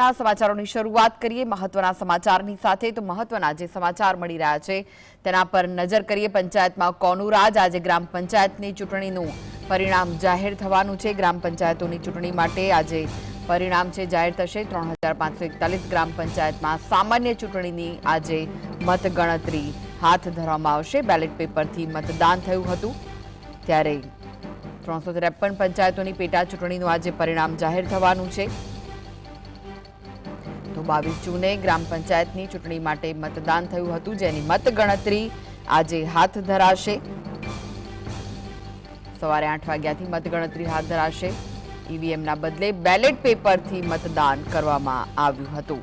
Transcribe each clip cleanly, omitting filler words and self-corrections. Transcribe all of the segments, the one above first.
समाचारों की शुरुआत करिए महत्वना समाचारनी साथे तो महत्वना जे समाचार मળી રહ્યા છે તેના પર નજર કરીએ। પંચાયતમાં કોનું રાજ? આજે ગ્રામ પંચાયતની ચૂંટણીનું પરિણામ જાહેર થવાનું છે। ગ્રામ પંચાયતોની ચૂંટણી માટે આજે પરિણામ છે જાહેર થશે। 3541 ગ્રામ પંચાયતમાં સામાન્ય ચૂંટણીની આજે મતગણતરી હાથ ધરવામાં આવશે। બેલેટ પેપરથી મતદાન થયું હતું ત્યારે 353 પંચાયતોની પેટા ચૂંટણીનું આજે પરિણામ જાહેર થવાનું છે। तो 22 जूने ग्राम पंचायतनी चूंटणी माटे मतदान थयुं हतुं जेनी मतगणतरी आज हाथ धराशे। सवारे 8 वाग्याथी मतगणतरी हाथ धराशे। ईवीएम ना बदले बेलेट पेपरथी मतदान करवामां आव्युं हतुं।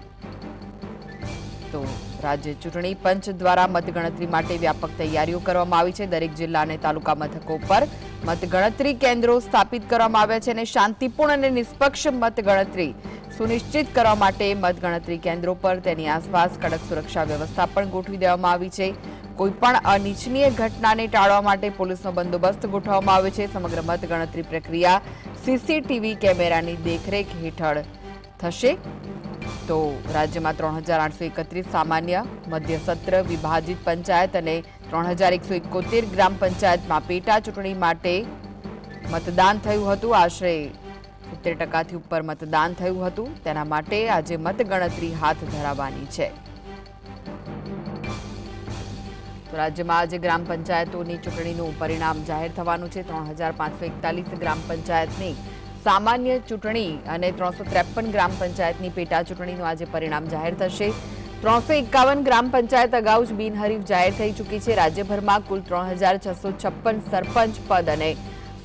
तो राज्य चूंटणी पंच द्वारा मतगणतरी माटे व्यापक तैयारीओ करवामां आवी छे। दरेक जिल्ला अने तालुका मथको पर मतगणतरी केन्द्रो स्थापित करवामां आव्या छे अने शांतिपूर्ण अने निष्पक्ष मतगणतरी सुनिश्चित करवा माटे मतगणतरी केन्द्रों पर तेनी आसपास कड़क सुरक्षा व्यवस्था पण गोठवी देवामां आवी छे। कोईपण अनिच्छनीय घटनाने टाळवा माटे पोलीसनो बंदोबस्त गोठववामां आव्यो छे। समग्र मतगणतरी प्रक्रिया सीसीटीवी केमेरानी देखरेख हेठळ थशे। तो राज्यमां 3831 सामान्य मध्य सत्र विभाजित पंचायत अने 3171 ग्राम पंचायतमां पेटा चूंटणी माटे मतदान थयुं हतुं। आश्रे 70% ઉપર મતદાન થયું હતું તેના માટે આજે મતગણતરી હાથ ધરાવવાની છે। તો રાજ્યમાં આજે ગ્રામ પંચાયતોની ચૂંટણીનું પરિણામ જાહેર થવાનું છે। 3541 ગ્રામ પંચાયતની સામાન્ય ચૂંટણી અને 353 ગ્રામ પંચાયતની પેટા ચૂંટણીનું આજે પરિણામ જાહેર થશે। 351 ગ્રામ પંચાયત અગાઉ જ બિનહરીફ જાહેર થઈ ચૂકી છે। રાજ્યભરમાં કુલ 3656 સરપંચ પદ અને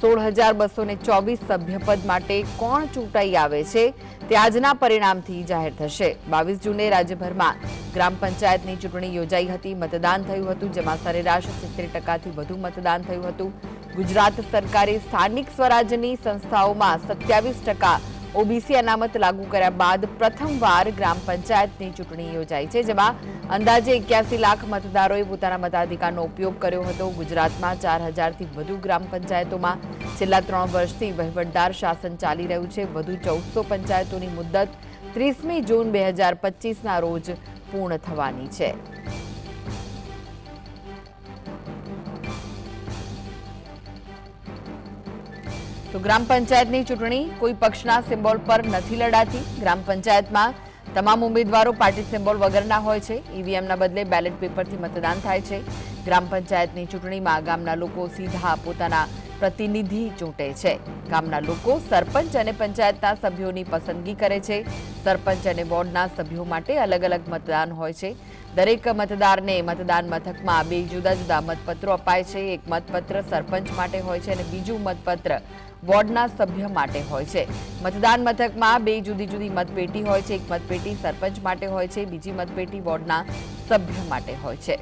16224 સભ્યપદ માટે કોણ ચૂંટાઈ આવે છે તે આજના પરિણામથી જાહેર થશે। 22 જૂને રાજ્યભરમાં ગ્રામ પંચાયતની ચૂંટણી યોજાઈ હતી। મતદાન થયું હતું જેમાં સરેરાશ 70%થી વધુ મતદાન થયું હતું। ગુજરાત સરકારે સ્થાનિક સ્વરાજ્યની સંસ્થાઓમાં 27% ओबीसी अनामत लागू कर्या बाद प्रथमवार ग्राम पंचायतनी चूंटणी योजाई छे जेमां अंदाजे 81 लाख मतदारोए पोताना मताधिकारनो उपयोग कर्यो हतो। गुजरातमां 4000 थी वधु ग्राम पंचायतोमां छेल्ला 3 वर्षथी वहीवटदार शासन चाली रह्युं छे। वधु 1400 पंचायतोनी मुद्दत 30 जून 2025 ना रोज पूर्ण थवानी छे। तो ग्राम पंचायतनी चूंटणी कोई पक्षना सिम्बोल पर नहीं लड़ाती। ग्राम पंचायत में तमाम उम्मीदवारों पार्टी सिम्बोल वगरना होय छे। ईवीएमना बदले बेलेट पेपरथी मतदान थाय छे। ग्राम पंचायतनी चूंटणीमां गामना लोको सीधा पोताना प्रतिनिधि चूंटे छे। गामना लोको सरपंच अने पंचायतना सभ्योनी पसंदगी करे छे। सरपंच अने वोर्डना सभ्यो माटे अलग अलग मतदान होय छे। दरेक मतदारने मतदान मथकमां 2 जुदा जुदा मतपत्रो अपाय छे। एक मतपत्र सरपंच माटे होय छे अने बीजुं मतपत्र वोर्डना सभ्य माटे होय छे। मतदान मथकमां 2 जुदी जुदी मतपेटी होय छे। एक मतपेटी सरपंच माटे होय छे, बीजी मतपेटी वोर्डना सभ्य माटे होय छे।